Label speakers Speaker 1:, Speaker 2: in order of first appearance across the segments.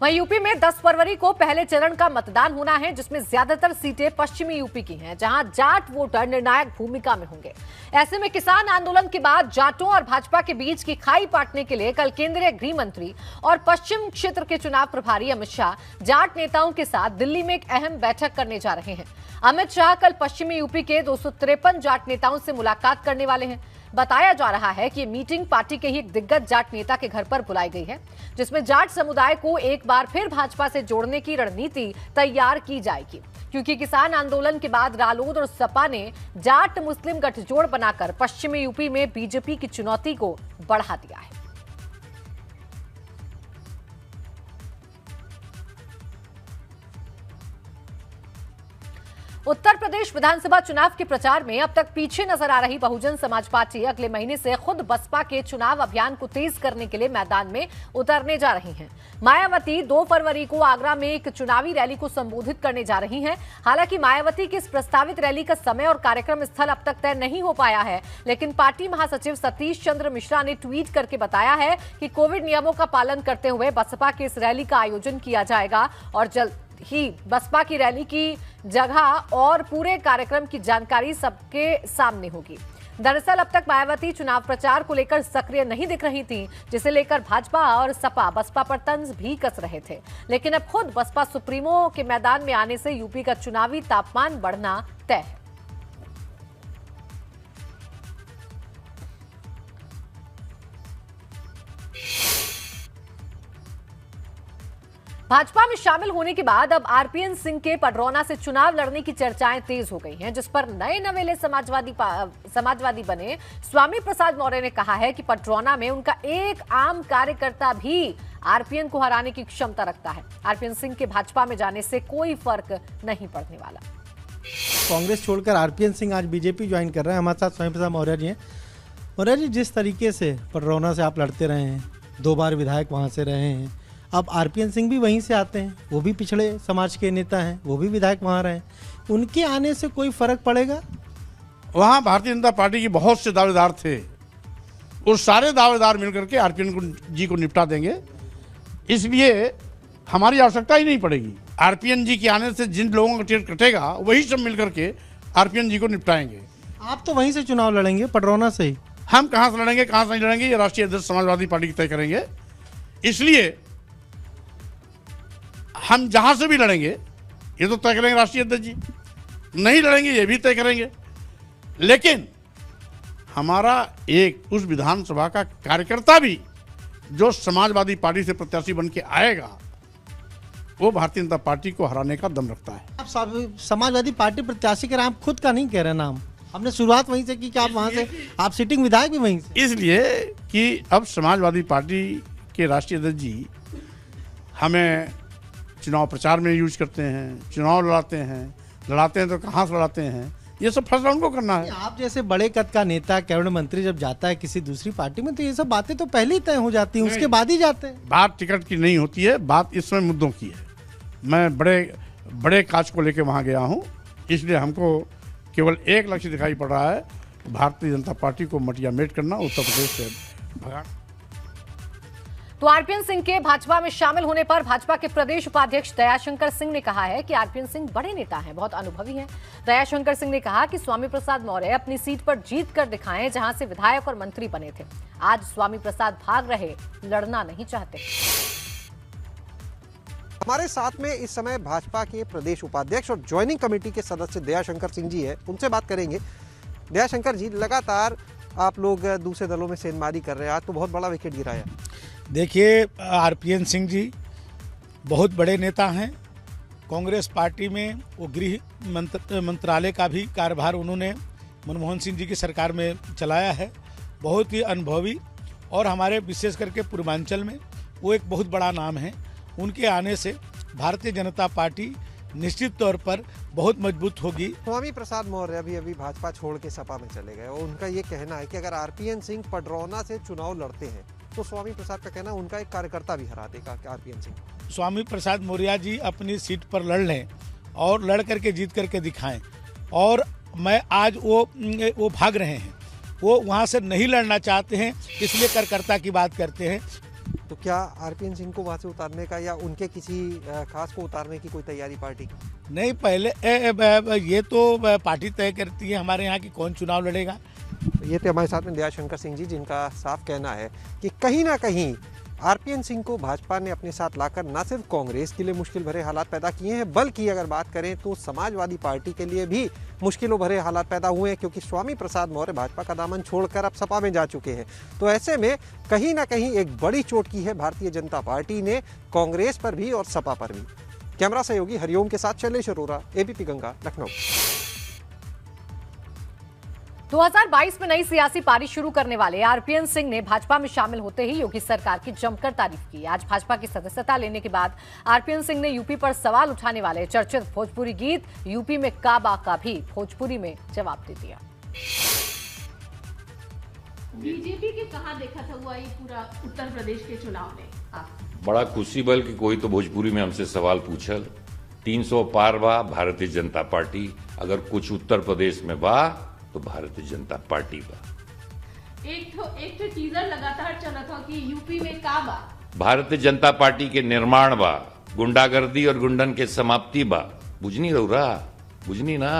Speaker 1: वहीं यूपी में 10 फरवरी को पहले चरण का मतदान होना है, जिसमें ज्यादातर सीटें पश्चिमी यूपी की हैं, जहां जाट वोटर निर्णायक भूमिका में होंगे। ऐसे में किसान आंदोलन के बाद जाटों और भाजपा के बीच की खाई पाटने के लिए कल केंद्रीय गृह मंत्री और पश्चिम क्षेत्र के चुनाव प्रभारी अमित शाह जाट नेताओं के साथ दिल्ली में एक अहम बैठक करने जा रहे हैं। अमित शाह कल पश्चिमी यूपी के 253 जाट नेताओं से मुलाकात करने वाले हैं। बताया जा रहा है कि ये मीटिंग पार्टी के ही एक दिग्गज जाट नेता के घर पर बुलाई गई है, जिसमें जाट समुदाय को एक बार फिर भाजपा से जोड़ने की रणनीति तैयार की जाएगी, क्योंकि किसान आंदोलन के बाद रालोद और सपा ने जाट मुस्लिम गठजोड़ बनाकर पश्चिमी यूपी में बीजेपी की चुनौती को बढ़ा दिया है। उत्तर प्रदेश विधानसभा चुनाव के प्रचार में अब तक पीछे नजर आ रही बहुजन समाज पार्टी अगले महीने से खुद बसपा के चुनाव अभियान को तेज करने के लिए मैदान में उतरने जा रही हैं। मायावती 2 फरवरी को आगरा में एक चुनावी रैली को संबोधित करने जा रही हैं। हालांकि मायावती की इस प्रस्तावित रैली का समय और कार्यक्रम स्थल अब तक तय नहीं हो पाया है, लेकिन पार्टी महासचिव सतीश चंद्र मिश्रा ने ट्वीट करके बताया है कि कोविड नियमों का पालन करते हुए बसपा की इस रैली का आयोजन किया जाएगा और जल्द ही बसपा की रैली की जगह और पूरे कार्यक्रम की जानकारी सबके सामने होगी। दरअसल अब तक मायावती चुनाव प्रचार को लेकर सक्रिय नहीं दिख रही थी, जिसे लेकर भाजपा और सपा बसपा पर तंज भी कस रहे थे। लेकिन अब खुद बसपा सुप्रीमो के मैदान में आने से यूपी का चुनावी तापमान बढ़ना तय है। भाजपा में शामिल होने के बाद अब आरपीएन सिंह के पडरौना से चुनाव लड़ने की चर्चाएं तेज हो गई हैं, जिस पर नए नवेले समाजवादी बने स्वामी प्रसाद मौर्य ने कहा है कि पडरौना में उनका एक आम कार्यकर्ता भी आरपीएन को हराने की क्षमता रखता है। आरपीएन सिंह के भाजपा में जाने से कोई फर्क नहीं पड़ने वाला।
Speaker 2: कांग्रेस छोड़कर आरपीएन सिंह आज बीजेपी ज्वाइन कर रहे हैं। हमारे साथ स्वामी प्रसाद मौर्य जी हैं। मौर्य जी, जिस तरीके से पडरौना से आप लड़ते रहे हैं, 2 बार विधायक वहां से रहे हैं, अब आरपीएन सिंह भी वहीं से आते हैं, वो भी पिछड़े समाज के नेता हैं, वो भी विधायक वहाँ रहे, उनके आने से कोई फर्क पड़ेगा?
Speaker 3: वहाँ भारतीय जनता पार्टी के बहुत से दावेदार थे, उस सारे दावेदार मिलकर के आरपीएन जी को निपटा देंगे, इसलिए हमारी आवश्यकता ही नहीं पड़ेगी। आरपीएन जी के आने से जिन लोगों का टिकट कटेगा वही सब मिलकर के आरपीएन जी को निपटाएंगे।
Speaker 2: आप तो वहीं से चुनाव लड़ेंगे, पडरौना से ही।
Speaker 3: हम कहाँ से लड़ेंगे, कहाँ से नहीं लड़ेंगे, ये राष्ट्रीय अध्यक्ष समाजवादी पार्टी की तय करेंगे। इसलिए हम जहां से भी लड़ेंगे ये तो तय करेंगे राष्ट्रीय अध्यक्ष जी, नहीं लड़ेंगे ये भी तय करेंगे। लेकिन हमारा एक उस विधानसभा का कार्यकर्ता भी जो समाजवादी पार्टी से प्रत्याशी बन के आएगा, वो भारतीय जनता पार्टी को हराने का दम रखता है।
Speaker 2: आप समाजवादी पार्टी प्रत्याशी के नाम खुद का नहीं कह रहे नाम, हमने शुरुआत वहीं से की कि आप वहां से, आप सिटिंग विधायक भी वहीं से।
Speaker 3: इसलिए कि अब समाजवादी पार्टी के राष्ट्रीय अध्यक्ष जी हमें चुनाव प्रचार में यूज करते हैं, चुनाव लड़ाते हैं तो कहाँ से लड़ाते हैं, ये सब फैसला उनको करना है।
Speaker 2: आप जैसे बड़े कद का नेता, कैबिनेट मंत्री जब जाता है किसी दूसरी पार्टी में, तो ये सब बातें तो पहले ही तय हो जाती हैं, उसके बाद ही जाते हैं।
Speaker 3: बात टिकट की नहीं होती है, बात इस समय मुद्दों की है। मैं बड़े काज को लेकर वहाँ गया हूँ, इसलिए हमको केवल एक लक्ष्य दिखाई पड़ रहा है, भारतीय जनता पार्टी को मटिया मेट करना, उत्तर प्रदेश से भगाना।
Speaker 1: तो आरपीएन सिंह के भाजपा में शामिल होने पर भाजपा के प्रदेश उपाध्यक्ष दयाशंकर सिंह ने कहा है कि आरपीएन सिंह बड़े नेता हैं, बहुत अनुभवी हैं। दयाशंकर सिंह ने कहा कि स्वामी प्रसाद मौर्य अपनी सीट पर जीत कर दिखाएं, जहां से विधायक और मंत्री बने थे। आज स्वामी प्रसाद भाग रहे, लड़ना नहीं चाहते।
Speaker 4: हमारे साथ में इस समय भाजपा के प्रदेश उपाध्यक्ष और ज्वाइनिंग कमेटी के सदस्य दयाशंकर सिंह जी है, उनसे बात करेंगे। दयाशंकर जी, लगातार आप लोग दूसरे दलों में सेंधमारी कर रहे हैं, आज तो बहुत बड़ा विकेट गिराया।
Speaker 5: देखिए, आरपीएन सिंह जी बहुत बड़े नेता हैं। कांग्रेस पार्टी में वो गृह मंत्रालय का भी कार्यभार उन्होंने मनमोहन सिंह जी की सरकार में चलाया है। बहुत ही अनुभवी और हमारे विशेष करके पूर्वांचल में वो एक बहुत बड़ा नाम है। उनके आने से भारतीय जनता पार्टी निश्चित तौर पर बहुत मजबूत होगी।
Speaker 4: स्वामी प्रसाद मौर्य अभी भाजपा छोड़ के सपा में चले गए और उनका ये कहना है कि अगर आरपीएन सिंह पडरौना से चुनाव लड़ते हैं तो स्वामी प्रसाद का कहना उनका एक कार्यकर्ता भी हरा देगा आरपीएन सिंह।
Speaker 5: स्वामी प्रसाद मौर्य जी अपनी सीट पर लड़ लें और लड़ करके जीत करके दिखाएं। और मैं आज वो भाग रहे हैं, वो वहाँ से नहीं लड़ना चाहते हैं, इसलिए कार्यकर्ता की बात करते हैं।
Speaker 4: तो क्या आरपीएन सिंह को वहां से उतारने का या उनके किसी खास को उतारने की कोई तैयारी पार्टी की?
Speaker 5: नहीं, पहले ये तो पार्टी तय करती है हमारे यहाँ की कौन चुनाव लड़ेगा।
Speaker 4: ये थे हमारे साथ में दयाशंकर सिंह जी, जिनका साफ कहना है कि कहीं ना कहीं आरपीएन सिंह को भाजपा ने अपने साथ लाकर न सिर्फ कांग्रेस के लिए मुश्किल भरे हालात पैदा किए हैं, बल्कि अगर बात करें तो समाजवादी पार्टी के लिए भी मुश्किलों भरे हालात पैदा हुए हैं, क्योंकि स्वामी प्रसाद मौर्य भाजपा का दामन छोड़कर अब सपा में जा चुके हैं। तो ऐसे में कहीं ना कहीं एक बड़ी चोट की है भारतीय जनता पार्टी ने कांग्रेस पर भी और सपा पर भी। कैमरा सहयोगी हरिओम के साथ शैलेश अरोरा, एबीपी गंगा, लखनऊ।
Speaker 1: 2022 में नई सियासी पारी शुरू करने वाले आरपीएन सिंह ने भाजपा में शामिल होते ही योगी सरकार की जमकर तारीफ की। आज भाजपा की सदस्यता लेने के बाद आरपीएन सिंह ने यूपी पर सवाल उठाने वाले चर्चित भोजपुरी गीत यूपी में काबा का भी भोजपुरी में जवाब दे दिया।
Speaker 6: बीजेपी के कहां देखा था हुआ ये पूरा उत्तर प्रदेश के चुनाव में?
Speaker 7: बड़ा खुशी बल कि कोई तो भोजपुरी में हमसे सवाल पूछल। 300 पार बा भारतीय जनता पार्टी, अगर कुछ उत्तर प्रदेश में बा तो भारतीय जनता पार्टी बा।
Speaker 6: एक टीजर लगातार चला था कि यूपी में का बा।
Speaker 7: भारतीय जनता पार्टी के निर्माण बा, गुंडागर्दी और गुंडन के समाप्ति बा। बुझनी रहुरा, बुझनी ना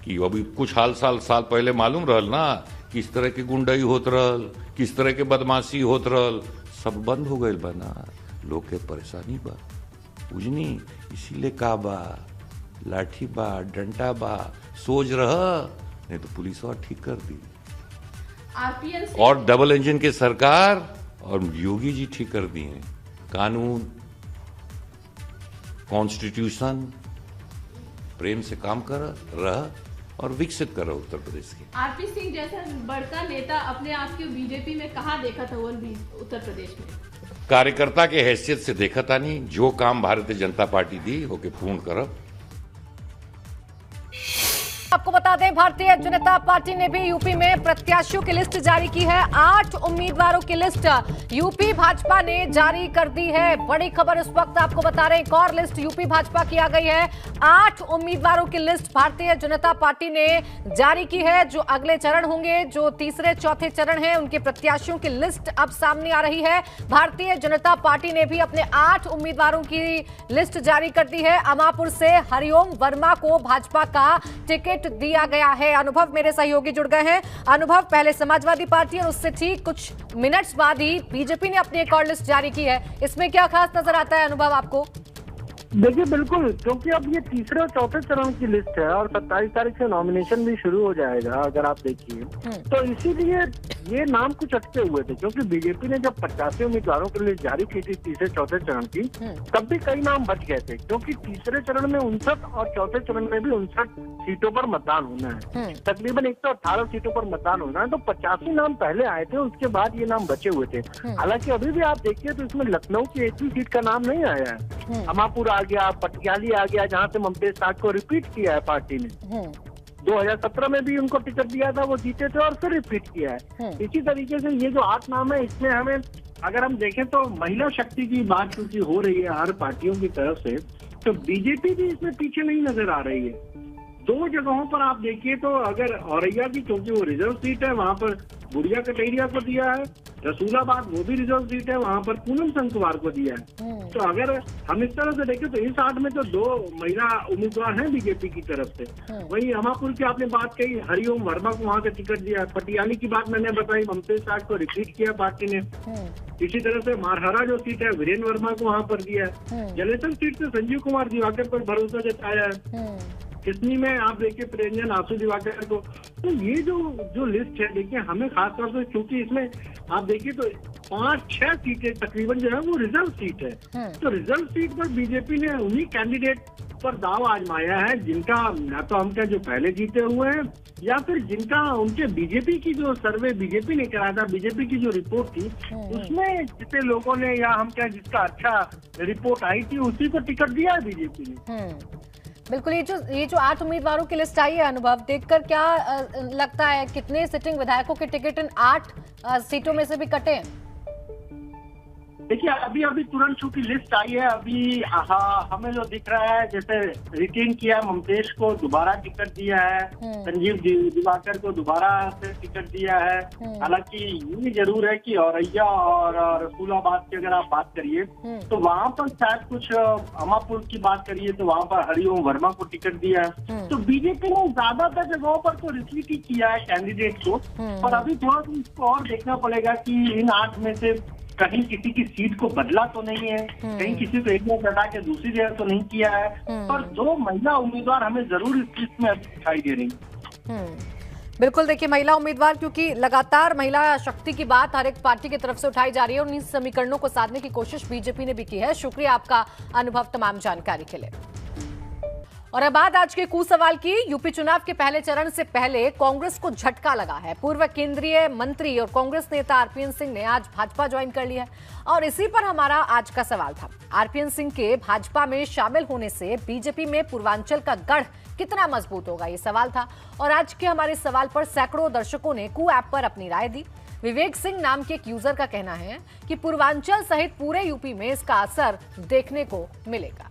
Speaker 7: कि अभी कुछ साल पहले मालूम रहल ना किस तरह के गुंडाई होत रहल, किस तरह के बदमाशी होत रहल, सब बंद हो गए बा ना, लोग के परेशानी बा। बुझनी, इसीलिए का बा, लाठी बा, डंडा बा, सोच रहा नहीं तो पुलिस और ठीक कर दी।
Speaker 6: आरपीएन
Speaker 7: और डबल इंजन के सरकार और योगी जी ठीक कर दिए। कानून, कॉन्स्टिट्यूशन, प्रेम से काम कर रहा और विकसित कर रहा उत्तर प्रदेश के।
Speaker 6: आरपी सिंह जैसा बड़का नेता अपने आप के बीजेपी में कहां देखा था वो उत्तर प्रदेश में?
Speaker 7: कार्यकर्ता के हैसियत से देखा था नहीं, जो काम भारतीय जनता पार्टी दी होके पूर्ण करब।
Speaker 1: आपको बता दें, भारतीय जनता पार्टी ने भी यूपी में प्रत्याशियों की लिस्ट जारी की है। 8 उम्मीदवारों की लिस्ट यूपी भाजपा ने जारी कर दी है। बड़ी खबर इस वक्त आपको बता रहे हैं, एक और लिस्ट यूपी भाजपा की आ गई है। 8 उम्मीदवारों की लिस्ट भारतीय जनता पार्टी ने जारी की है। जो अगले चरण होंगे, जो तीसरे चौथे चरण हैं, उनके प्रत्याशियों की लिस्ट अब सामने आ रही है। भारतीय जनता पार्टी ने भी अपने 8 उम्मीदवारों की लिस्ट जारी कर दी है। अमापुर से हरिओम वर्मा को भाजपा का टिकट दिया गया है। अनुभव मेरे सहयोगी जुड़ गए हैं। अनुभव, पहले समाजवादी पार्टी और उससे ठीक कुछ मिनट्स बाद ही बीजेपी ने अपनी एक और लिस्ट जारी की है। इसमें क्या खास नजर आता है अनुभव आपको?
Speaker 8: देखिए, बिल्कुल, क्योंकि अब ये तीसरे और चौथे चरण की लिस्ट है और 27 तारीख से नॉमिनेशन भी शुरू हो जाएगा। अगर आप देखिए तो इसीलिए ये नाम कुछ अटके हुए थे, क्योंकि बीजेपी ने जब 85 उम्मीदवारों की लिस्ट जारी की थी तीसरे चौथे चरण की, तब भी कई नाम बच गए थे, क्योंकि तीसरे चरण में 59 और चौथे चरण में भी 59 सीटों पर मतदान होना है। तकरीबन 118 सीटों पर मतदान होना है। तो 85 नाम पहले आए थे, उसके बाद ये नाम बचे हुए थे। हालांकि अभी भी आप देखिए तो इसमें लखनऊ की एक भी सीट का नाम नहीं आया है। अमापुर आ गया, पटियाली आ गया, जहाँ से ममतेज साठ को रिपीट किया है पार्टी ने। 2017 में भी उनको टिकट दिया था, वो जीते थे और फिर रिपीट किया है। इसी तरीके से ये जो 8 नाम है, इसमें हमें अगर हम देखें तो महिला शक्ति की बात क्योंकि हो रही है हर पार्टियों की तरफ से, तो बीजेपी भी इसमें पीछे नहीं नजर आ रही है। 2 जगहों पर आप देखिए तो अगर औरैया की, क्योंकि वो रिजर्व सीट है, वहाँ पर बुढ़िया कटेरिया को दिया है। रसूलाबाद वो भी रिजर्व सीट है, वहाँ पर पूनम संकवार को दिया है। तो अगर हम इस तरह से देखें तो इस 8 में तो 2 महिला उम्मीदवार हैं बीजेपी की तरफ से। वहीं अमापुर की आपने बात कही, हरिओम वर्मा को वहाँ से टिकट दिया। पटियाली की बात मैंने बताई, ममतेज साठ को रिपीट किया पार्टी ने। इसी तरह से मारहरा जो सीट है, वीरेंद्र वर्मा को वहाँ पर दिया है। जलेसर सीट से संजीव कुमार दिवाकर पर भरोसा जताया है। किसनी में आप देखिए प्रेरंजन आंसू दिवाकर को। तो ये जो लिस्ट है, देखिए हमें खासतौर से, क्योंकि इसमें आप देखिए तो 5-6 सीटें तकरीबन जो है वो रिजर्व सीट है। तो रिजर्व सीट पर बीजेपी ने उन्हीं कैंडिडेट पर दाव आजमाया है जिनका ना तो हम क्या जो पहले जीते हुए हैं, या फिर जिनका उनके बीजेपी की जो सर्वे बीजेपी ने कराया था, बीजेपी की जो रिपोर्ट थी उसमें जितने लोगों ने, या हम क्या जिसका अच्छा रिपोर्ट आई थी उसी को टिकट दिया है बीजेपी ने।
Speaker 1: बिल्कुल, ये जो 8 उम्मीदवारों की लिस्ट आई है, अनुभव, देखकर क्या लगता है कितने सिटिंग विधायकों के टिकट इन 8 सीटों में से भी कटे हैं?
Speaker 8: देखिए अभी अभी तुरंत चूंकि लिस्ट आई है, अभी हमें जो दिख रहा है जैसे रिटेन किया ममतेश को दोबारा टिकट दिया है, संजीव दिवाकर को दोबारा से टिकट दिया है। हालांकि ये जरूर है कि औरैया और रसूलाबाद की अगर आप बात करिए तो वहाँ पर शायद कुछ अमापुर की बात करिए तो वहाँ पर हरिओम वर्मा को टिकट दिया है। तो बीजेपी ने ज्यादातर जगहों पर तो रिसीव ही किया है कैंडिडेट को, पर अभी थोड़ा सा इसको और देखना पड़ेगा कि इन 8 में से कहीं किसी की सीट को बदला तो नहीं है, कहीं किसी को एक जगह हटा के दूसरी जगह तो नहीं किया है, पर 2 महिला उम्मीदवार हमें जरूर इस लिस्ट में अभी दिखाई दे रही।
Speaker 1: बिल्कुल, देखिए महिला उम्मीदवार, क्योंकि लगातार महिला शक्ति की बात हर एक पार्टी की तरफ से उठाई जा रही है और इन समीकरणों को साधने की कोशिश बीजेपी ने भी की है। शुक्रिया आपका अनुभव, तमाम जानकारी के लिए। और अब बात आज के सवाल की। यूपी चुनाव के पहले चरण से पहले कांग्रेस को झटका लगा है। पूर्व केंद्रीय मंत्री और कांग्रेस नेता आरपीएन सिंह ने आज भाजपा ज्वाइन कर लिया है और इसी पर हमारा आज का सवाल था। आरपीएन सिंह के भाजपा में शामिल होने से बीजेपी में पूर्वांचल का गढ़ कितना मजबूत होगा, ये सवाल था। और आज के हमारे सवाल पर सैकड़ों दर्शकों ने ऐप पर अपनी राय दी। विवेक सिंह नाम के एक यूजर का कहना है कि पूर्वांचल सहित पूरे यूपी में इसका असर देखने को मिलेगा।